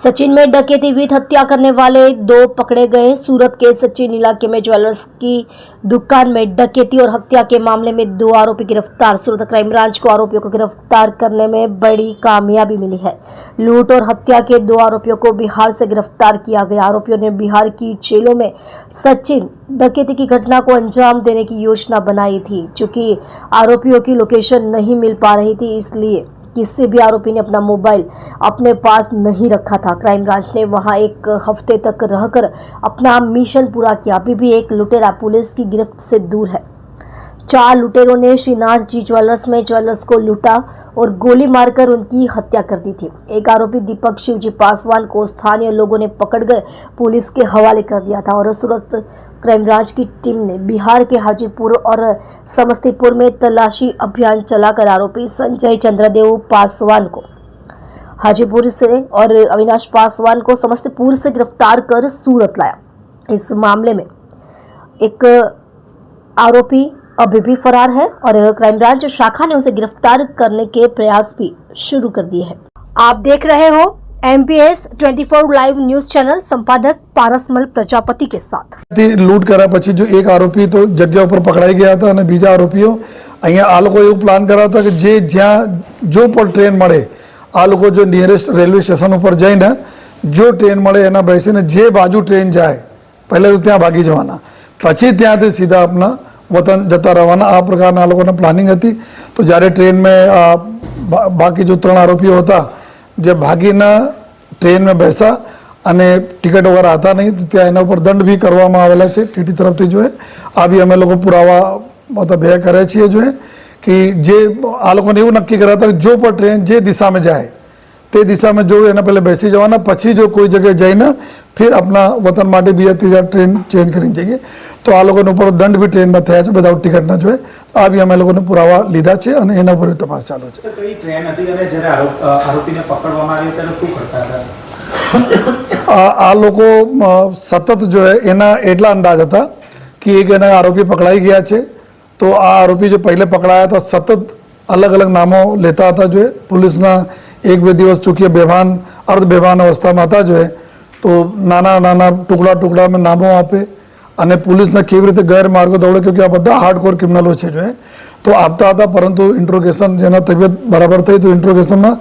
सचिन में डकैती विद हत्या करने वाले दो पकड़े गए। सूरत के सचिन इलाके में ज्वेलर्स की दुकान में डकैती और हत्या के मामले में दो आरोपी गिरफ्तार। सूरत क्राइम ब्रांच को आरोपियों को गिरफ्तार करने में बड़ी कामयाबी मिली है। लूट और हत्या के दो आरोपियों को बिहार से गिरफ्तार किया गया। आरोपियों ने बिहार की जेलों में सचिन डकैती की घटना को अंजाम देने की योजना बनाई थी। चूंकि आरोपियों की लोकेशन नहीं मिल पा रही थी, इसलिए किसी भी आरोपी ने अपना मोबाइल अपने पास नहीं रखा था। क्राइम ब्रांच ने वहां एक हफ्ते तक रहकर अपना मिशन पूरा किया। अभी भी एक लुटेरा पुलिस की गिरफ्त से दूर है। 4 लुटेरों ने श्रीनाथ जी ज्वेलर्स में ज्वेलर्स को लूटा और गोली मारकर उनकी हत्या कर दी थी। एक आरोपी दीपक शिवजी पासवान को स्थानीय लोगों ने पकड़कर पुलिस के हवाले कर दिया था और सूरत क्राइम ब्रांच की टीम ने बिहार के हाजीपुर और समस्तीपुर में तलाशी अभियान चलाकर आरोपी संजय चंद्रदेव पासवान को हाजीपुर से और अविनाश पासवान को समस्तीपुर से गिरफ्तार कर सूरत लाया। इस मामले में एक आरोपी अभी भी फरार है और क्राइम ब्रांच शाखा ने उसे गिरफ्तार करने के प्रयास भी शुरू कर दिए हैं। आप देख रहे हो MPS 24 લાઈવ ન્યૂઝ ચેનલ। સંપાદક પારસમલ પ્રજાપતિ के साथ। લૂંટ કર્યા પછી जो एक आरोपी तो जगह पर पकड़ाई गया था અને બીજા આરોપીઓ અહીંયા આ લોકો એવું પ્લાન કર્યા હતા કે જે જ્યાં જો પણ ટ્રેન મળે આ લોકો જો નિયરેસ્ટ રેલવે સ્ટેશન ઉપર જઈને જો ટ્રેન મળે એના બેસીને જે બાજુ ટ્રેન જાય પહેલા તો ત્યાં ભાગી જવાના, પછી ત્યાંથી સીધા આપના વતન જતા રહેવાના। આ પ્રકારના આ લોકોને પ્લાનિંગ હતી। તો જ્યારે ટ્રેન में બાકી जो 3 આરોપીઓ હતા જે ભાગીને ટ્રેન में બેસા અને ટિકિટ વગર आता नहीं तो ત્યાં એના ઉપર દંડ भी કરવામાં આવેલા છે ટીટી તરફથી। जो है આ भी અમે લોકો પુરાવા मतलब ભેગા કર્યા છીએ। जो है कि જે આ લોકોને એવું નક્કી કર્યા હતા કે જો પણ ટ્રેન જે દિશામાં જાય તે દિશામાં જો એના પહેલાં બેસી જવાના, પછી જો કોઈ જગ્યાએ જઈને फिर अपना वतन માટે બીજા ત્રીજા ટ્રેન ચેન્જ કરીને જઈએ। તો આ લોકોને ઉપર દંડ બી ટ્રેનમાં થયા છે વિધાઉટ ટિકિટના। जो है આ બી અમે લોકોને પુરાવા લીધા છે અને એના પર તપાસ ચાલુ છે। સર, કઈ ટ્રેન હતી અને જ્યારે આરોપીને પકડવામાં આવ્યો ત્યારે શું કરતા હતા? આ લોકો સતત जो है એના એટલા અંદાજ હતા કે એક એના આરોપી પકડાઈ ગયા છે। તો આ આરોપી जो पहले પકડાયા હતા સતત अलग अलग नामों लेता था। जो है पुलिसना 1-2 દિવસ चूंकि बेभान अर्ध बेभान अवस्थाમાં હતા। जो है तो नाना नाना टुकड़ा टुकड़ा में नामों आपे અને पुलिसने કેવી રીતે ગેરમાર્ગે દોડે, क्योंकि આ બધા હાર્ડકોર ક્રિમિનલો છે। जो है तो આપતા હતા, પરંતુ ઇન્ટ્રોગેશન જેના તબિયત બરાબર થઈ તો ઇન્ટ્રોગેશનમાં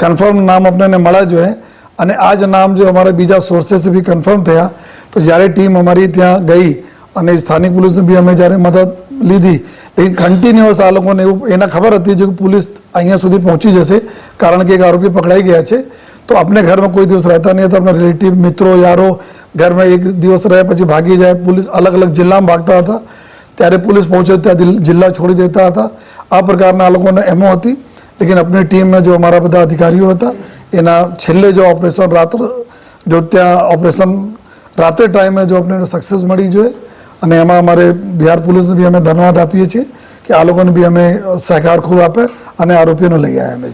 કન્ફર્મ નામ આપણને મળ્યા। जो है અને આ જ નામ जो हमारे બીજા સોર્सेस भी કન્ફર્મ થયા। તો જ્યારે ટીમ અમારી ત્યાં ગઈ અને સ્થાનિક પુલિસને બી અમે જ્યારે મદદ લીધી, लेकिन कन्टिन्यूअस आ लोगों ने एना खबर थी जो पुलिस अँ सुधी पहुँची जैसे, कारण कि एक आरोपी पकड़ाई गया है। तो अपने घर में कोई दिवस रहता नहीं था, अपना रिलेटिव मित्रों यारों घर में एक दिवस रहे पीछे भागी जाए। पुलिस अलग अलग जिला में भागता था, त्यारे पुलिस पहुँचे त्या जिला छोड़ी देता था। आ प्रकार आ लोगों ने एमओ थी। लेकिन अपनी टीम में जो हमारा बधा अधिकारीओ था एना छेल्ले जो ऑपरेशन रात्र जो त्या ऑपरेशन रात्रे टाइम में जो अपने सक्सेस मળી। जो है અને એમાં અમારે બિહાર પોલીસને બી અમે ધન્યવાદ આપીએ છીએ કે આ લોકોને બી અમે સહકાર ખૂબ આપે અને આરોપીઓને લઈ આવ્યા અમે।